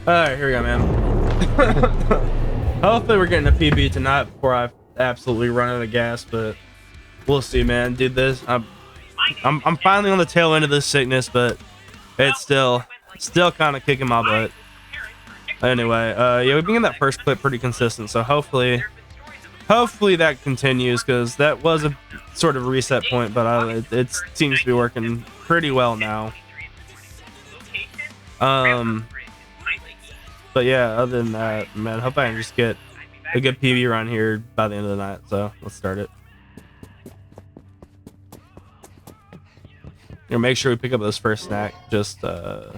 All right, here we go, man. Hopefully, we're getting a PB tonight before I absolutely run out of gas, but we'll see, man. Dude, I'm finally on the tail end of this sickness, but it's still kind of kicking my butt. Anyway, yeah, we've been getting that first clip pretty consistent, so hopefully that continues, because that was a sort of reset point, but it seems to be working pretty well now. But yeah, other than that, man, hope I can just get a good PB run here by the end of the night. So let's start it. Make sure we pick up this first snack, just because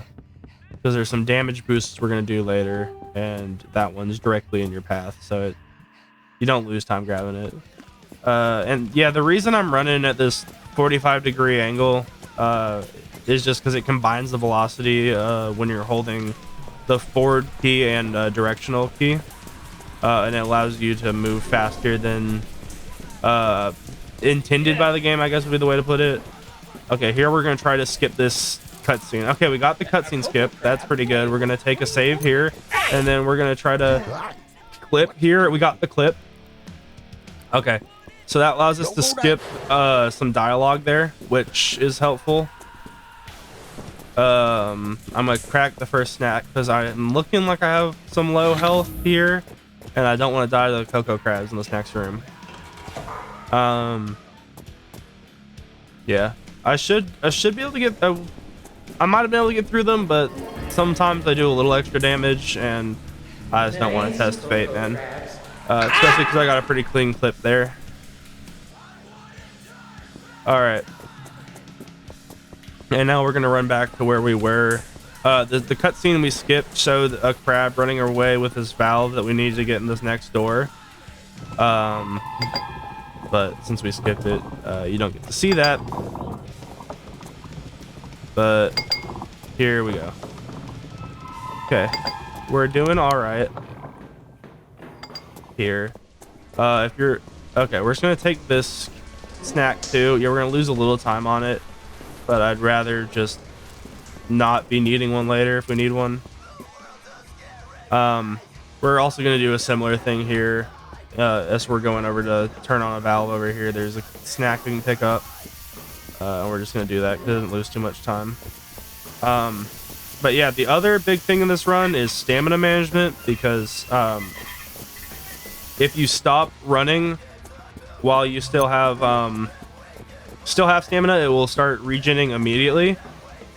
there's some damage boosts we're gonna do later, and that one's directly in your path, so you don't lose time grabbing it. And yeah, the reason I'm running at this 45-degree angle is just because it combines the velocity when you're holding the forward key and directional key, and it allows you to move faster than intended by the game, I guess would be the way to put it. Okay, here we're gonna try to skip this cutscene. Okay, we got the cutscene skip. That's pretty good. We're gonna take a save here, and then we're gonna try to clip here. We got the clip. Okay, so that allows us to skip some dialogue there, which is helpful. I'm gonna crack the first snack because I'm looking like I have some low health here, and I don't want to die to the cocoa crabs in this next room. Yeah, I should be able to get. I might have been able to get through them, but sometimes they do a little extra damage, and I just don't want to test fate, man. Especially because I got a pretty clean clip there. All right. And now we're gonna run back to where we were. The cutscene we skipped showed a crab running away with his valve that we need to get in this next door. But since we skipped it, you don't get to see that. But here we go. Okay, we're doing all right here. If you're okay, we're just gonna take this snack too. Yeah, we're gonna lose a little time on it, but I'd rather just not be needing one later if we need one. We're also going to do a similar thing here as we're going over to turn on a valve over here. There's a snack we can pick up, and we're just going to do that because it doesn't lose too much time. But yeah, the other big thing in this run is stamina management, because if you stop running while you still have stamina, it will start regenerating immediately.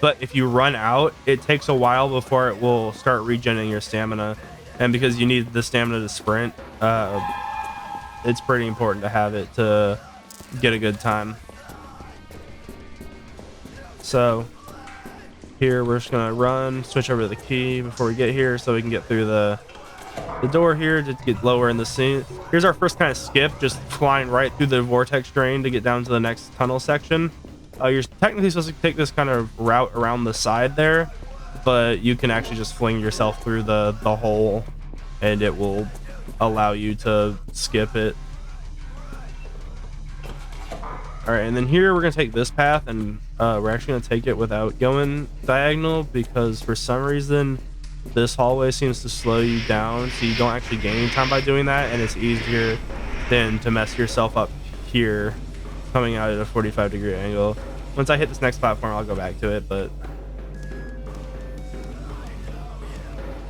But if you run out, it takes a while before it will start regenerating your stamina, and because you need the stamina to sprint, it's pretty important to have it to get a good time. So here we're just gonna run, switch over to the key before we get here so we can get through the door here to get lower in the scene. Here's our first kind of skip, just flying right through the vortex drain to get down to the next tunnel section. You're technically supposed to take this kind of route around the side there, but you can actually just fling yourself through the hole, and it will allow you to skip it. All right, and then here we're gonna take this path, and we're actually gonna take it without going diagonal, because for some reason this hallway seems to slow you down, so you don't actually gain any time by doing that, and it's easier than to mess yourself up here coming out at a 45-degree angle. Once I hit this next platform, I'll go back to it, but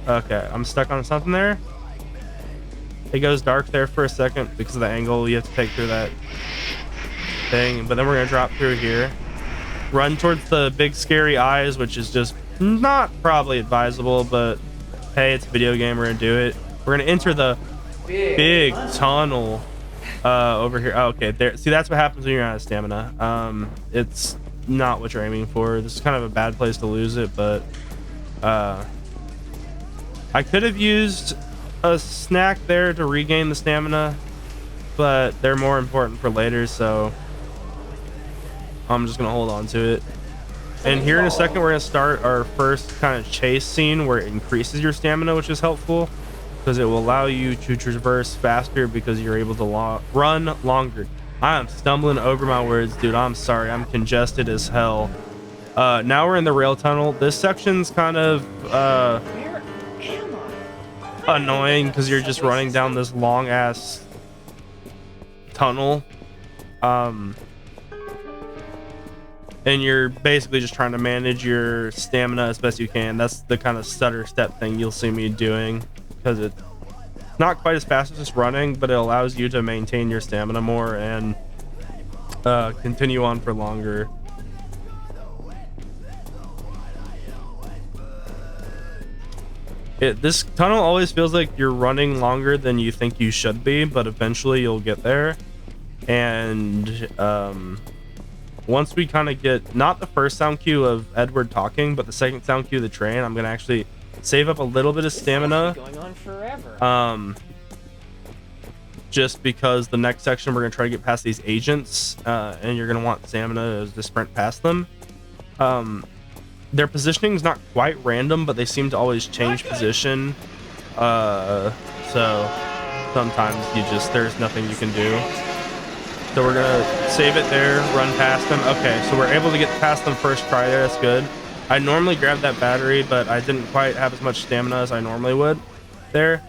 okay, I'm stuck on something there. It goes dark there for a second because of the angle you have to take through that thing, but then we're gonna drop through here, run towards the big scary eyes, which is just not probably advisable, but hey, it's a video game, we're gonna do it. We're gonna enter the big tunnel over here. Oh, okay, there. See, that's what happens when you're out of stamina. It's not what you're aiming for. This is kind of a bad place to lose it, but I could have used a snack there to regain the stamina, but they're more important for later, so I'm just gonna hold on to it. And here in a second, we're gonna start our first kind of chase scene where it increases your stamina, which is helpful because it will allow you to traverse faster because you're able to run longer. I am stumbling over my words, dude. I'm sorry. I'm congested as hell. Now we're in the rail tunnel. This section's kind of annoying because you're just running down this long ass tunnel. And you're basically just trying to manage your stamina as best you can. That's the kind of stutter step thing you'll see me doing, because it's not quite as fast as just running, but it allows you to maintain your stamina more and continue on for longer. This tunnel always feels like you're running longer than you think you should be, but eventually you'll get there. And once we kind of get not the first sound cue of Edward talking, but the second sound cue of the train, I'm gonna actually save up a little bit of stamina. Going on forever. Just because the next section we're gonna try to get past these agents, and you're gonna want stamina to sprint past them. Their positioning is not quite random, but they seem to always change position. So sometimes there's nothing you can do. So we're gonna save it there, run past them. Okay, so we're able to get past them first try there. That's good. I normally grab that battery, but I didn't quite have as much stamina as I normally would there.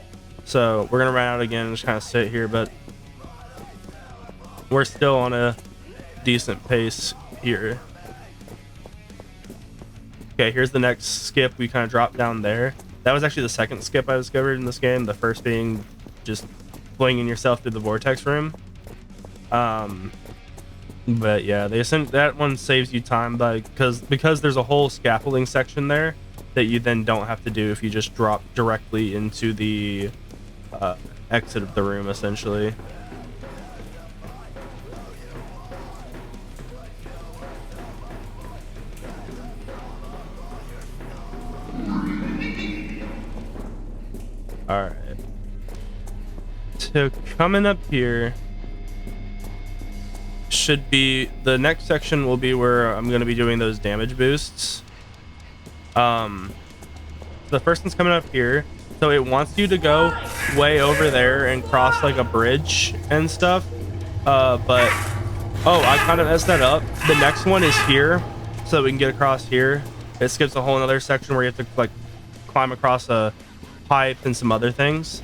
So we're gonna run out again and just kind of sit here, but we're still on a decent pace here. Okay, here's the next skip. We kind of dropped down there. That was actually the second skip I discovered in this game. The first being just flinging yourself through the vortex room. But yeah, that one saves you time because there's a whole scaffolding section there that you then don't have to do if you just drop directly into the exit of the room, essentially. All right. So coming up here should be the next section will be where I'm going to be doing those damage boosts. The first one's coming up here, so it wants you to go way over there and cross like a bridge and stuff, but oh, I kind of messed that up. The next one is here, so we can get across here. It skips a whole another section where you have to like climb across a pipe and some other things.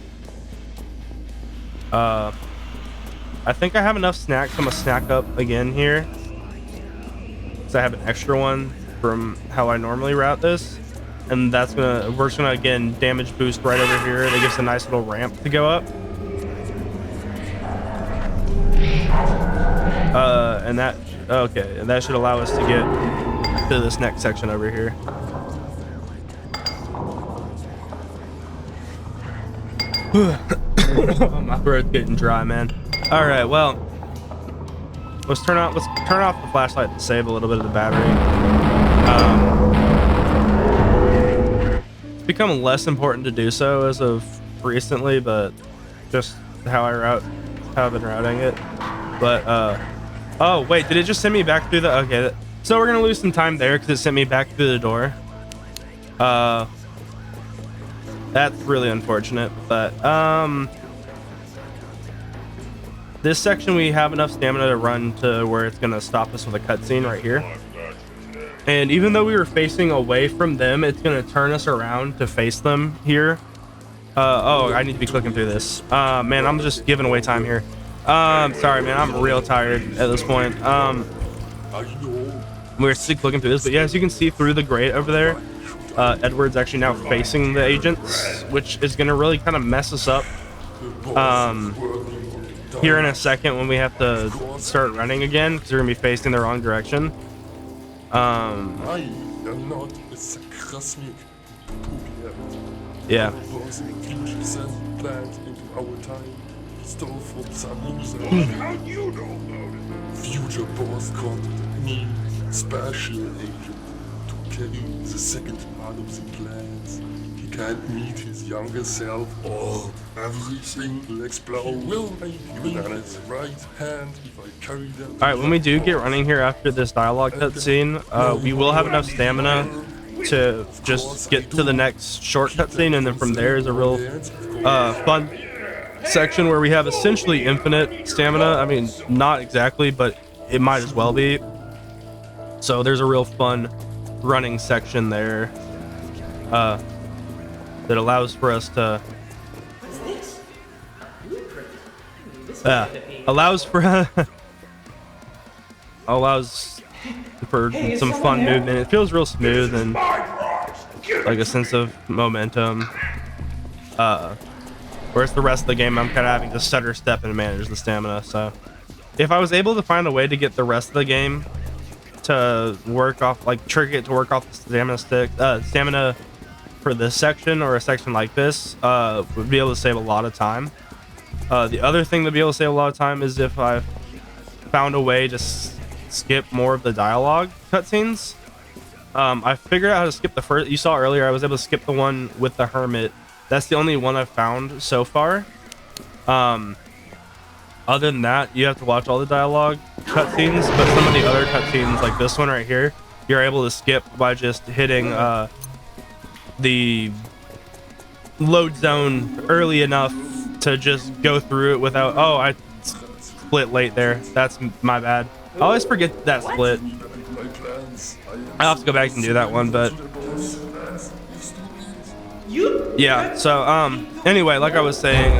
I think I have enough snacks. I'm gonna snack up again here because I have an extra one from how I normally route this, and we're just gonna again damage boost right over here. That gives a nice little ramp to go up, and that should allow us to get to this next section over here. My throat's getting dry, man. All right, well, let's turn off the flashlight to save a little bit of the battery. It's become less important to do so as of recently, but just how I've been routing it. But oh wait, did it just send me back through the? Okay, so we're gonna lose some time there because it sent me back through the door. That's really unfortunate, but this section we have enough stamina to run to where it's gonna stop us with a cutscene right here. And even though we were facing away from them, it's gonna turn us around to face them here. Oh, I need to be clicking through this. Man, I'm just giving away time here. Sorry, man, I'm real tired at this point. We're still clicking through this, but yeah, as you can see through the grate over there, Edward's actually now facing the agents, which is gonna really kind of mess us up here in a second when we have to start running again because we're gonna be facing the wrong direction. Yeah. Future boss contacted me, special agent, to carry the second part of the plans. He can't meet his younger self. Everything will explode. Will make him on his right hand if I carry them. Alright, when we do get running here after this dialogue cutscene, we will have enough stamina to just get to the next short cutscene, and then from there is a real fun section where we have essentially infinite stamina. I mean, not exactly, but it might as well be. So there's a real fun running section there that allows for us to allows for allows for some fun movement. It feels real smooth and like a sense of momentum. Whereas the rest of the game, I'm kind of having to stutter step and manage the stamina. So if I was able to find a way to get the rest of the game to work off, like trick it to work off the stamina for this section or a section like this, would be able to save a lot of time. The other thing to be able to save a lot of time is if I found a way to skip more of the dialogue cutscenes. I figured out how to skip the first. You saw earlier I was able to skip the one with the hermit. That's the only one I've found so far. Other than that, you have to watch all the dialogue cutscenes, but some of the other cutscenes, like this one right here, you're able to skip by just hitting the load zone early enough to just go through it without. Oh, I split late there. That's my bad. I always forget that split. I'll have to go back and do that one, but yeah. So anyway, like I was saying,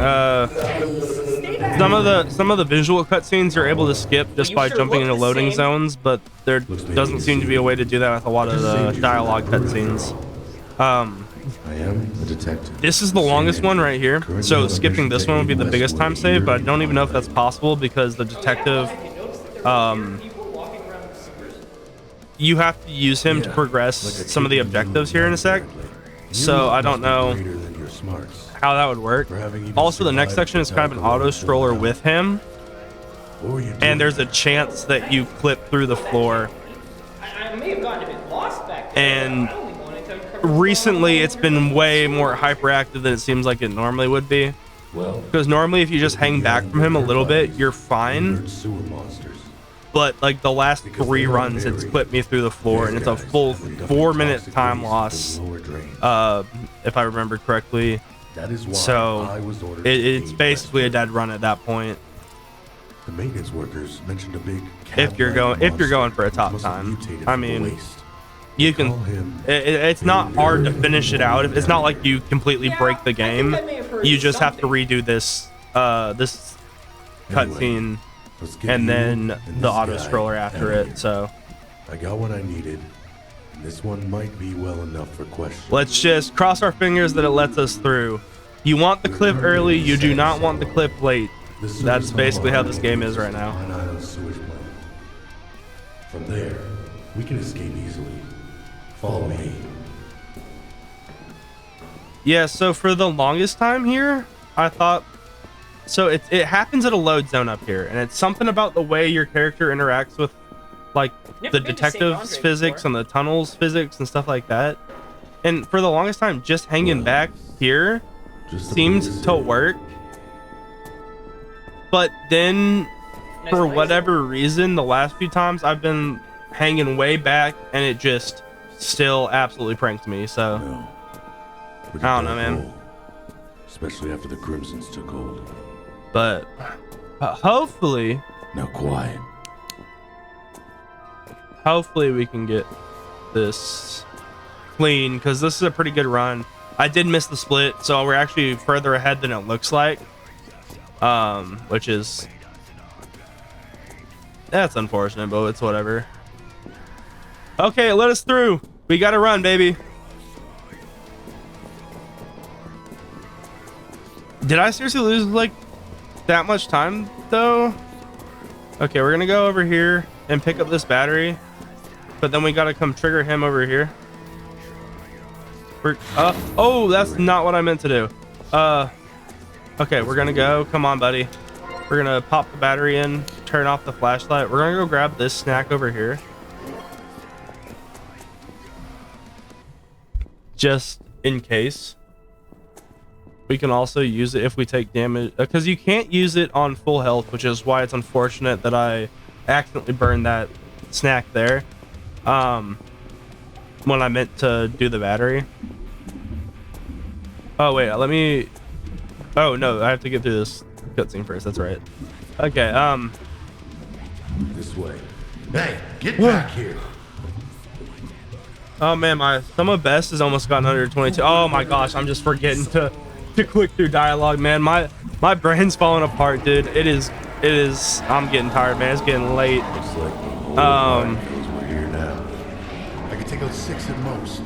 some of the visual cutscenes you're able to skip just by jumping into loading zones, but there doesn't seem to be a way to do that with a lot of the dialogue cutscenes. I am a detective. This is the longest one right here, so skipping this one would be the biggest time save, but I don't even know if that's possible because the detective, you have to use him to progress some of the objectives here in a sec, so I don't know how that would work. Also, the next section is kind of an auto stroller with him, and there's a chance that you clip through the floor. I may have gotten a bit lost back there. And recently it's been way more hyperactive than it seems like it normally would be, because normally if you just hang back from him a little bit you're fine, but like the last 3 runs it's clipped me through the floor, and it's a full 4-minute time loss, if I remember correctly. So it's basically a dead run at that point. The maintenance workers mentioned a big if you're going for a top time. I mean, you can, it's not hard to finish it out. It's not like you completely break the game. You just have to redo this this cutscene and then the auto scroller after it. So I got what I needed. This one might be well enough for questions. Let's just cross our fingers that it lets us through. You want the clip early, you do not want the clip late. That's basically how this game is right now. From there, we can escape easily. Follow me. Yeah, so for the longest time here, I thought, so it happens at a load zone up here, and it's something about the way your character interacts with like the detective's physics and the tunnel's physics and stuff like that. And for the longest time, just hanging back here seems to work. But then for whatever reason, the last few times I've been hanging way back and it just still absolutely pranked me. So I don't know, man. Especially after the Crimsons took hold. But hopefully, now quiet. Hopefully we can get this clean, because this is a pretty good run. I did miss the split, so we're actually further ahead than it looks like, which is, that's unfortunate, but it's whatever. Okay, let us through. We gotta run, baby. Did I seriously lose like that much time though? Okay, we're gonna go over here and pick up this battery, but then we gotta come trigger him over here. Oh, that's not what I meant to do. Okay, we're gonna go. Come on, buddy. We're gonna pop the battery in, turn off the flashlight. We're gonna go grab this snack over here, just in case. We can also use it if we take damage, because you can't use it on full health, which is why it's unfortunate that I accidentally burned that snack there when I meant to do the battery. Oh wait, let me, oh no, I have to get through this cutscene first. That's right. Okay, this way. Hey, get back here. Oh man, my sum of best has almost gotten under 22. Oh my gosh, I'm just forgetting to to click through dialogue, man. My brain's falling apart, dude. It is. I'm getting tired, man. It's getting late. Looks like the whole line knows we're here now. I could take out 6 at most.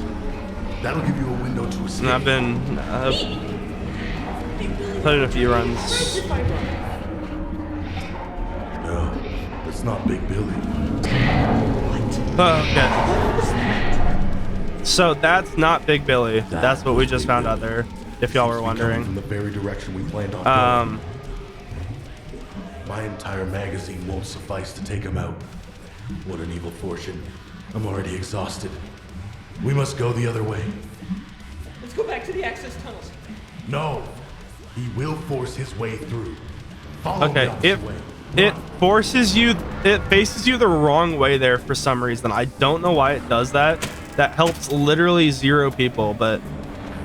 That'll give you a window to escape. And I've been put in a few runs. No, that's not Big Billy. Okay. So that's not Big Billy. That's what we just found out there. If y'all were Seems to be coming from wondering. the very direction we planned on going. My entire magazine won't suffice to take him out. What an evil fortune. I'm already exhausted. We must go the other way. Let's go back to the access tunnels. No. He will force his way through. Follow Okay, the opposite way. it faces you, it faces you the wrong way there for some reason. I don't know why it does that. That helps literally 0 people, but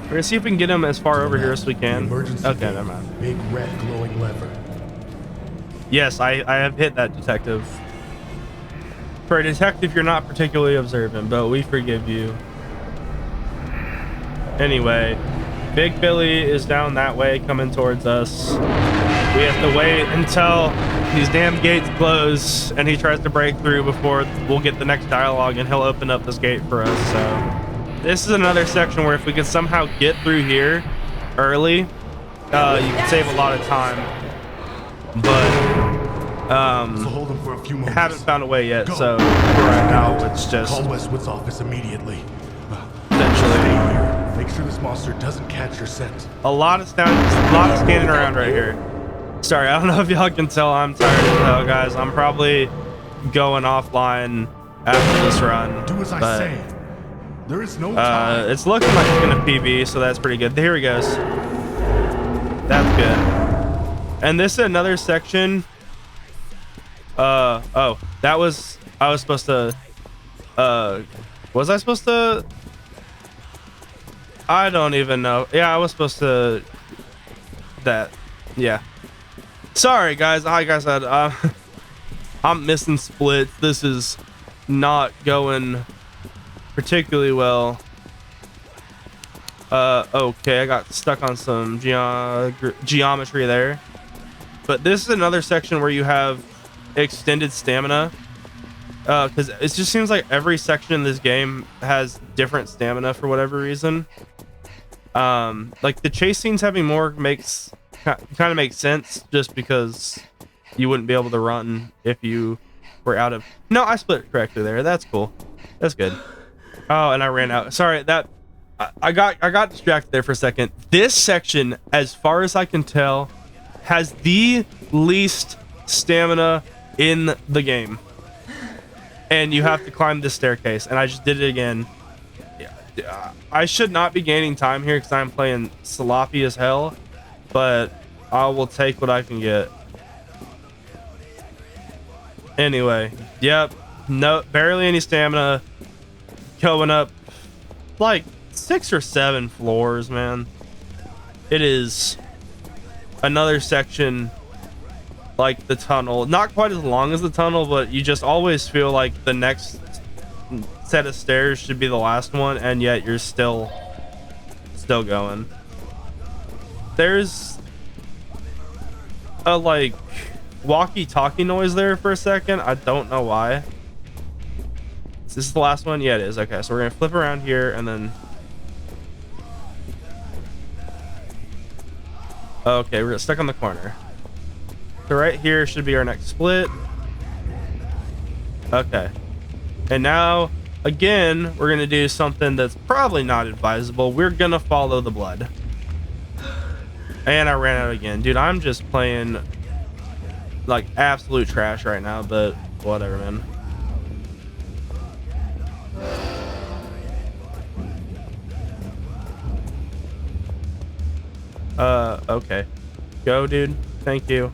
we're gonna see if we can get him as far over here as we The can. emergency Okay, gate, never mind. Big red glowing lever. Yes, I have hit that, detective. For a detective, you're not particularly observant, but we forgive you. Anyway, Big Billy is down that way coming towards us. We have to wait until these damn gates close and he tries to break through before we'll get the next dialogue and he'll open up this gate for us. So this is another section where if we could somehow get through here early, you can save a lot of time. But So hold him for a few moments. haven't found a way yet, Go. so for right now it's just Call Westwood's office immediately. essentially Stay here. Make sure this monster doesn't catch your scent. a lot of standing around right here. Sorry, I don't know if y'all can tell I'm tired as hell, guys. I'm probably going offline after this run. Do as I but, say. There is no time. it's looking like it's gonna PB, so that's pretty good. Here he goes. That's good. And this is another section. Oh, that was, I was supposed to, was I supposed to? I don't even know. Yeah, I was supposed to, yeah. Sorry, guys. Like I said, I'm missing splits. This is not going particularly well. Okay, I got stuck on some geometry there. But this is another section where you have extended stamina. Because it just seems like every section in this game has different stamina for whatever reason. Like the chase scenes having more kind of makes sense just because you wouldn't be able to run if you were out of. No, I split it correctly there. That's cool. That's good. Oh, and I ran out. Sorry, that I got distracted there for a second. This section, as far as I can tell, has the least stamina in the game. And you have to climb this staircase, and I just did it again. I should not be gaining time here because I'm playing sloppy as hell, but I will take what I can get. Anyway, yep, no, barely any stamina. Going up like 6 or 7 floors, man. It is another section like the tunnel, not quite as long as the tunnel, but you just always feel like the next set of stairs should be the last one, and yet you're still going. There's a like walkie-talkie noise there for a second. I don't know why. Is this the last one? Yeah, it is. Okay, so we're gonna flip around here and then okay, we're stuck on the corner. So right here should be our next split. Okay. And now, again, we're going to do something that's probably not advisable. We're going to follow the blood. And I ran out again. Dude, I'm just playing like absolute trash right now, but whatever, man. Okay. Go, dude. Thank you.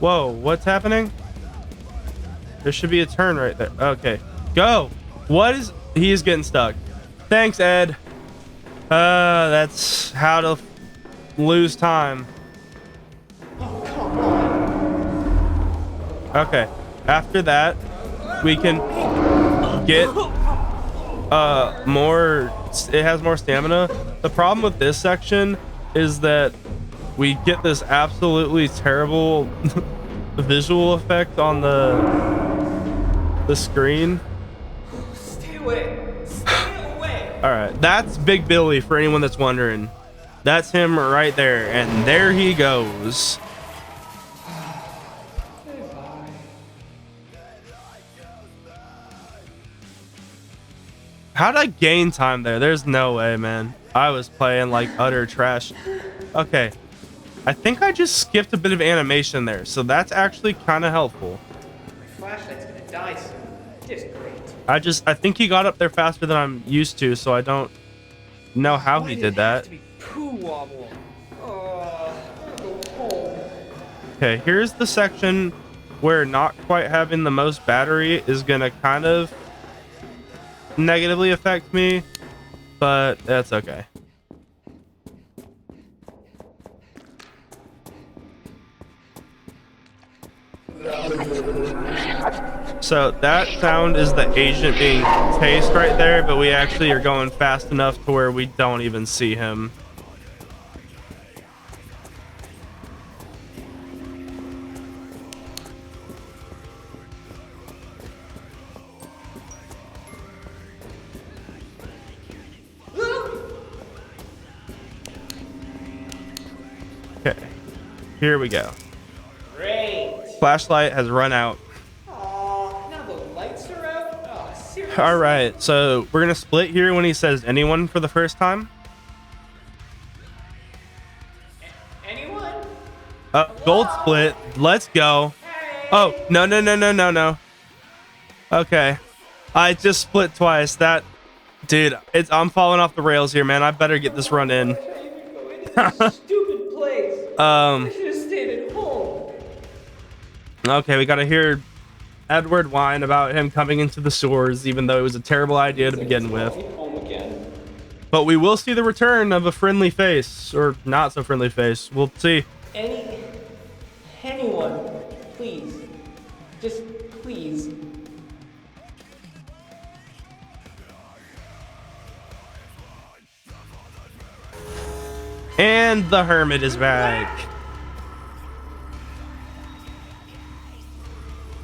Whoa, what's happening? There should be a turn right there. Okay, go. What is, he is getting stuck. Thanks, Ed. That's how to lose time. Oh, come on. Okay, after that we can get it has more stamina. The problem with this section is that we get this absolutely terrible visual effect on the screen. Stay away. Stay away. All right, that's Big Billy for anyone that's wondering. That's him right there, and there he goes. How did I gain time there? There's no way, man. I was playing like utter trash. Okay, I think I just skipped a bit of animation there, so that's actually kind of helpful. My flashlight's gonna die soon. Just great. I think he got up there faster than I'm used to, so I don't know how Why he did did it have that. to be poo wobble? Oh, go home. Okay, here's the section where not quite having the most battery is gonna kind of negatively affect me, but that's okay. So that sound is the agent being tased right there, but we actually are going fast enough to where we don't even see him. Okay, here we go. Great. Flashlight has run out. Aw, now the lights are out? Oh, seriously? All right, so we're gonna split here when he says anyone for the first time. Anyone? Gold split. Let's go. Hey. Oh, no. Okay. I just split twice. That, dude, I'm falling off the rails here, man. I better get this run in. Stupid place. I should have stayed at home. Okay, we gotta hear Edward whine about him coming into the sewers, even though it was a terrible idea to begin with. Home again. But we will see the return of a friendly face, or not so friendly face. We'll see. Anyone, please. Just please. And the hermit is back.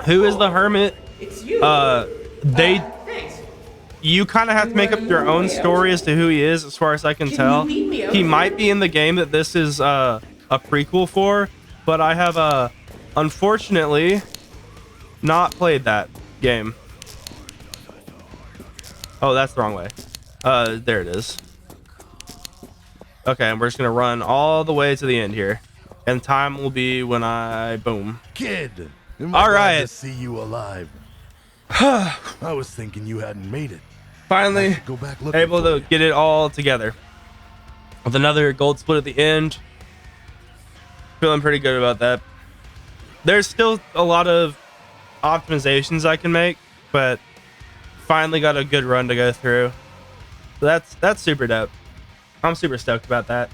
Who is the hermit? It's you. Thanks. You kind of have to make up your own story as to who he is, as far as I can tell. you lead me out He here? might be in the game that this is a prequel for, but I have unfortunately not played that game. Oh, that's the wrong way. There it is. Okay, and we're just gonna run all the way to the end here, and time will be when I boom. Kid, am All I glad right. to see you alive. I was thinking you hadn't made it. I Finally should go back looking able for to you. get it all together with another gold split at the end. Feeling pretty good about that. There's still a lot of optimizations I can make, but finally got a good run to go through. So that's super dope. I'm super stoked about that.